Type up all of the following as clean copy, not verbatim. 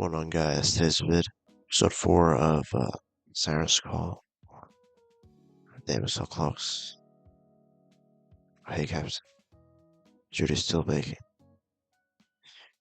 going on, guys? Today's vid, episode 4 of Siren's Call. Damn, it's so close. Hey, Captain. Judy's still baking.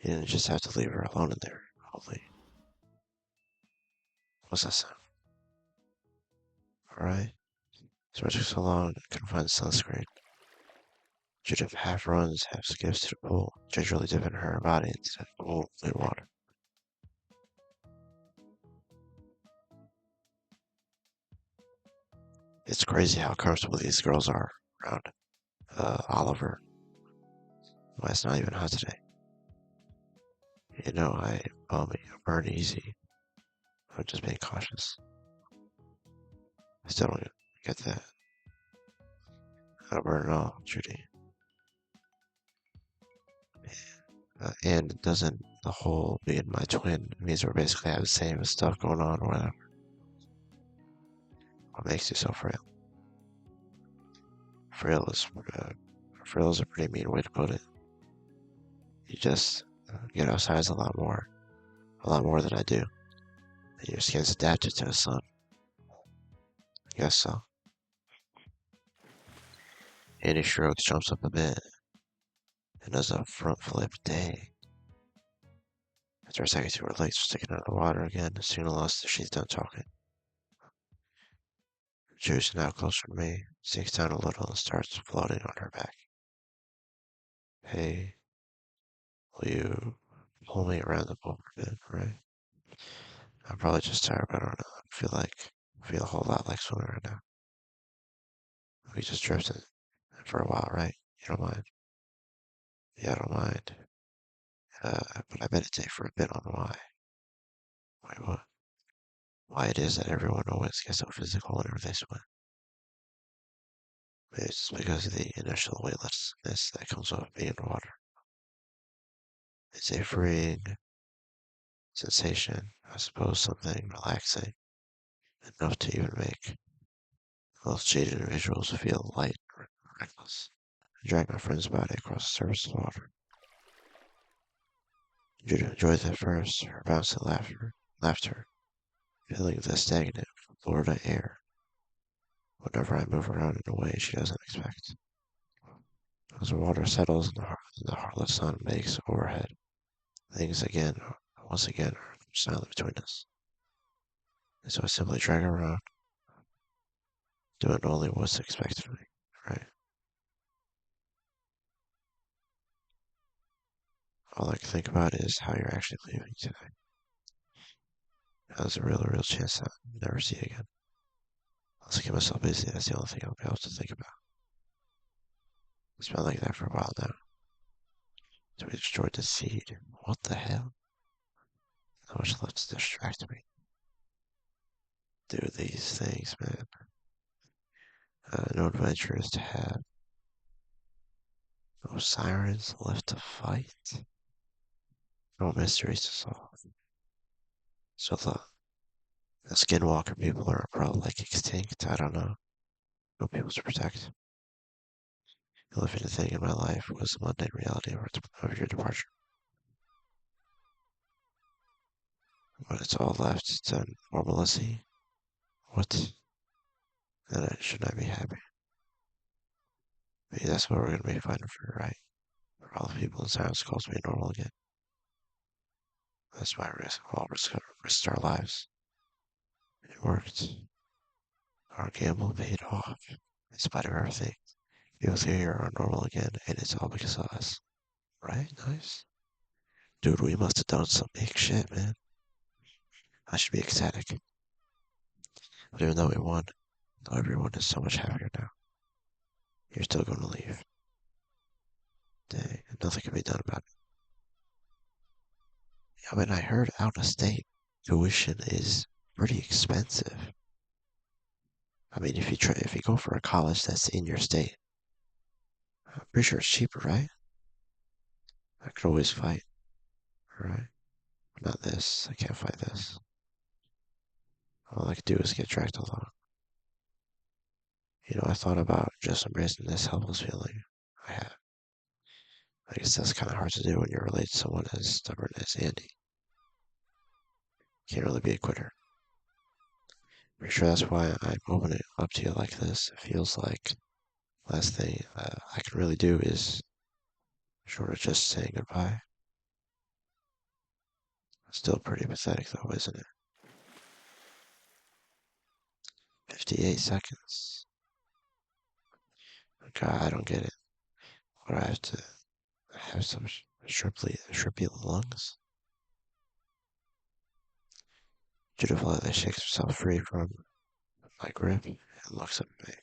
You didn't just have to leave her alone in there. Holy. What's that sound? Alright. So I took so long, I couldn't find sunscreen. Judy half runs, half skips to the pool, gingerly dipping her body into that cool, clear water. It's crazy how comfortable these girls are around Oliver. Why, it's not even hot today. You know, I burn easy. I'm just being cautious. I still don't get that. I don't burn at all, Judy. And doesn't the whole being my twin means we basically have the same stuff going on or whatever? What makes you so frail? Frail is frail is a pretty mean way to put it. You just get outside a lot more than I do. And your skin's adapted to the sun. I guess so. Andy shrugs, jumps up a bit, and does a front flip. Dang. After a second, her legs are sticking out of the water again, soon lost as she's done talking. Juice, now closer to me, sinks down a little and starts floating on her back. Hey, will you pull me around the pool a bit, right? I'm probably just tired, but I don't know. I feel a whole lot like swimming right now. We just drifted for a while, right? You don't mind? Yeah, I don't mind. But I meditate for a bit on why. Why what? Why it is that everyone always gets so physical whenever they swim. Maybe it's just because of the initial weightlessness that comes with being in water. It's a freeing sensation, I suppose, something relaxing enough to even make most jaded individuals feel light and reckless. I drag my friend's body across the surface of the water. Judah enjoys at first, her bouncing laughter, feeling the stagnant Florida air whenever I move around in a way she doesn't expect. As the water settles and the heartless sun bakes overhead, things once again, are silent between us. And so I simply drag her around, doing only what's expected of me, right? All I can think about is how you're actually leaving today. There's a real chance that I'll never see you again. I'll keep myself busy, that's the only thing I'll be able to think about. It's been like that for a while now. So we destroyed the seed. What the hell? How much left to distract me? Do these things, man. No adventures to have. No sirens left to fight. No mysteries to solve. So the skinwalker people are probably like extinct. I don't know. No people to protect. The only fitting thing in my life was the mundane reality of your departure. But it's all left to normalcy. What? Then should I be happy? Maybe that's what we're gonna be fighting for, right? For all the people in silence calls to be normal again. That's why risked our lives. It worked. Our gamble paid off. In spite of everything, people here are normal again, and it's all because of us. Right? Nice. Dude, we must have done some big shit, man. I should be ecstatic. But even though we won, though everyone is so much happier now, you're still going to leave. Dang, nothing can be done about it. I mean, I heard out of state tuition is pretty expensive. I mean, if you go for a college that's in your state, I'm pretty sure it's cheaper, right? I could always fight, right? Not this. I can't fight this. All I could do is get dragged along. I thought about just embracing this helpless feeling I have. I guess that's kind of hard to do when you're related to someone as stubborn as Andy. Can't really be a quitter. Pretty sure that's why I'm opening it up to you like this. It feels like last thing I can really do is short of just saying goodbye. Still pretty pathetic though, isn't it? 58 seconds. God, I don't get it. What, I have to have some shrimpy lungs? Judith shakes herself free from my grip and looks at me.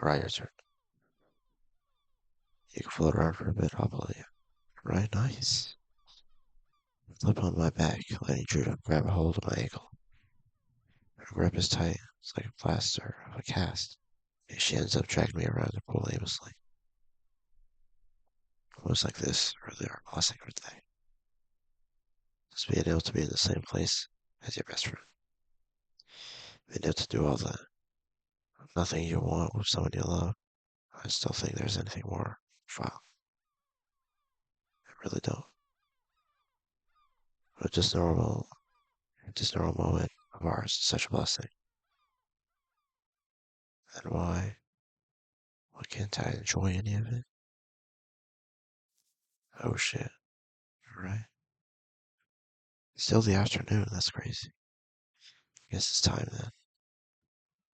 Alright, your turn. You can float around for a bit, I'll pull you. Right, nice. Flip on my back, letting Judith grab a hold of my ankle. Her grip is tight, it's like a plaster of a cast. And she ends up dragging me around the pool aimlessly. It was like this earlier last sacred day. Just being able to be in the same place as your best friend. Being able to do all the nothing you want with someone you love. I still think there's anything more. Wow, I really don't. But just normal moment of ours is such a blessing. And why can't I enjoy any of it? Oh shit, right? Still the afternoon, that's crazy. Guess it's time then.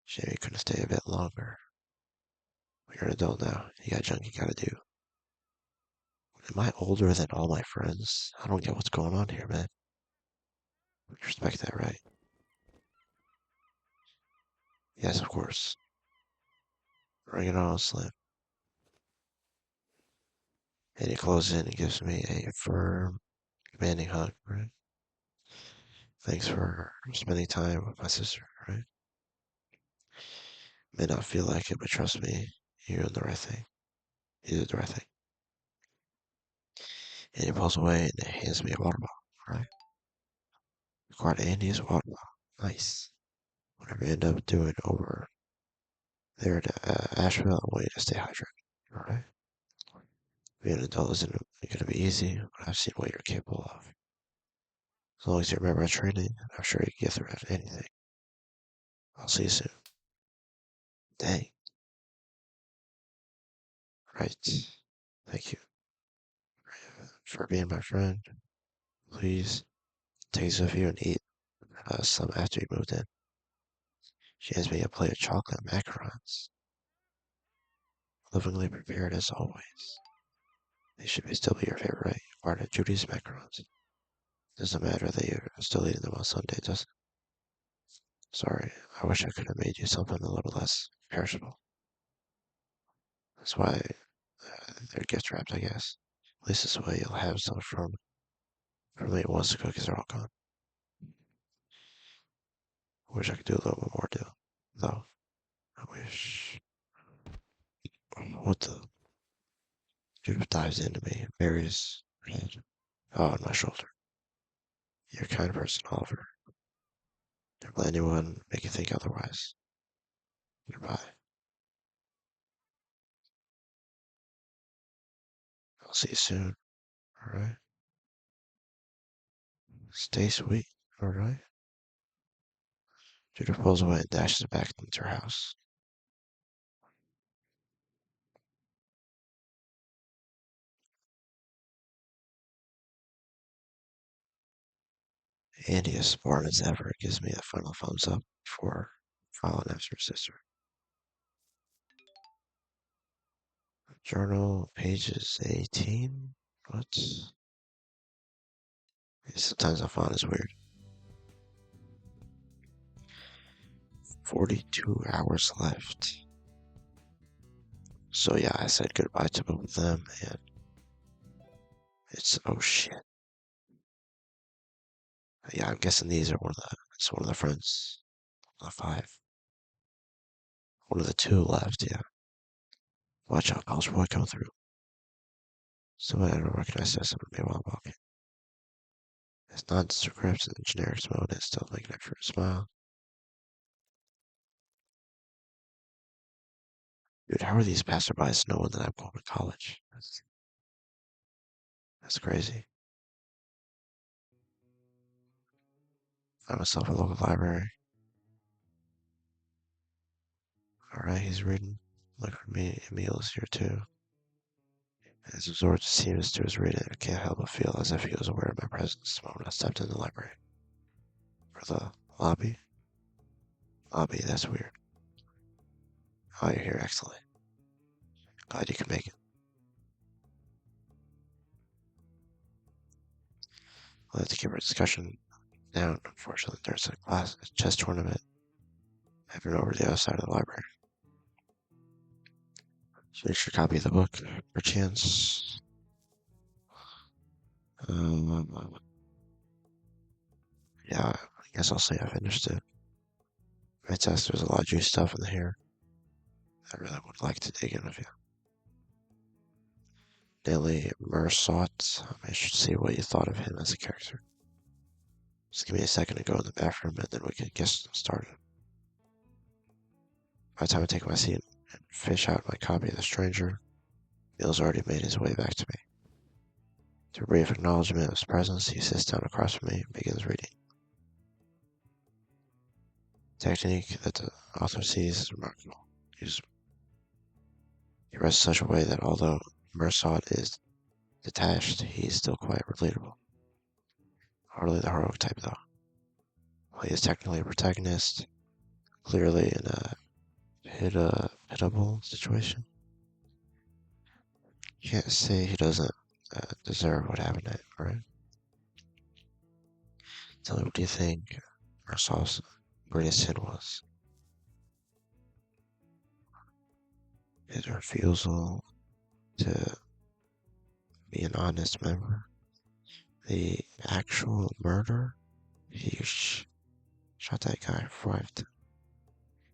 Shame you couldn't stay a bit longer. You're an adult now, you got junk you gotta do. Am I older than all my friends? I don't get what's going on here, man. You respect that, right? Yes, of course. Bring it on, Slim. And he closes in and gives me a firm, commanding hug, right? Thanks for spending time with my sister, right? May not feel like it, but trust me, you're doing the right thing. You did the right thing. And he pulls away and hands me a water bottle, right? Quite Andy's water bottle. Nice. Whatever you end up doing over there at Asheville, I want you to stay hydrated, alright? Being an adult isn't going to be easy, but I've seen what you're capable of. As long as you remember our training, I'm sure you can get through anything. I'll see you soon. Dang. Right. Thank you for being my friend. Please take some of you and eat some after you moved in. She hands me a plate of chocolate macarons, lovingly prepared as always. They should still be your favorite, right? Part of Judy's macarons. Doesn't matter that you're still eating them on Sunday, does it? Sorry, I wish I could have made you something a little less perishable. That's why they're gift wrapped, I guess. At least this way you'll have some from me once the cookies are all gone. I wish I could do a little bit more too, though. I wish. What the? Judith dives into me and buries her head on my shoulder. You're a kind person, Oliver. Don't let anyone make you think otherwise. Goodbye. I'll see you soon. Alright? Stay sweet. Alright? Judith pulls away and dashes back into her house. Andy, as smart as ever, gives me a final thumbs up before following after her sister. Journal pages 18? What? Sometimes I find it's weird. 42 hours left. So yeah, I said goodbye to both of them, and oh shit. Yeah, I'm guessing it's one of the friends, the five. One of the two left, yeah. Watch out, college boy coming through. Someone I don't recognize says something to me while I'm walking. It's not scripts in the generic mode, it's still making an extra smile. Dude, how are these passerbys knowing that I'm going to college? That's crazy. Find myself a local library. Alright, he's reading. Look for me. Emil's here too. As absorbed as seems to his reading, I can't help but feel as if he was aware of my presence the moment I stepped in the library. For the lobby? Lobby, that's weird. Oh, you're here, excellent. Glad you can make it. Let's keep our discussion down. Unfortunately, there's a chess tournament happening over the other side of the library. Finish your copy of the book, perchance. Um, yeah, I guess I'll say I finished it. My test, there's a lot of juicy stuff in here. I really would like to dig in with you. Daily Mersot, I should see what you thought of him as a character. Just give me a second to go in the bathroom and then we can get started. By the time I take my seat and fish out my copy of The Stranger, Neil's already made his way back to me. To a brief acknowledgement of his presence, he sits down across from me and begins reading. Technique that the author sees is remarkable. He writes in such a way that although Mersot is detached, he is still quite relatable. Hardly the heroic type, though. While he is technically a protagonist, clearly in a pitiable situation. You can't say he doesn't deserve what happened to him, right? Tell me, what do you think Mersot's greatest sin was? His refusal to be an honest member? The actual murder? He shot that guy 5 times.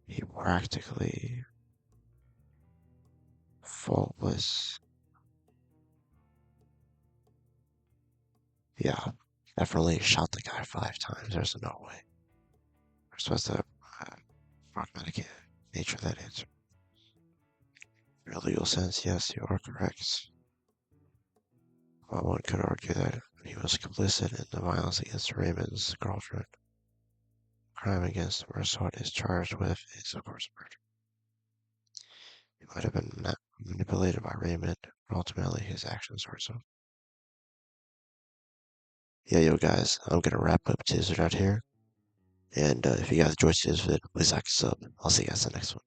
He practically faultless. Yeah, definitely shot the guy 5 times. There's no way. We're supposed to pragmatic nature of that answer. In a legal sense, yes, you are correct. While one could argue that he was complicit in the violence against Raymond's girlfriend, the crime against Mersot is charged with is, of course, murder. He might have been manipulated by Raymond, but ultimately his actions were so. Yeah, yo, guys, I'm gonna wrap up today's video out here. And if you guys enjoyed today's video, please like and sub. I'll see you guys in the next one.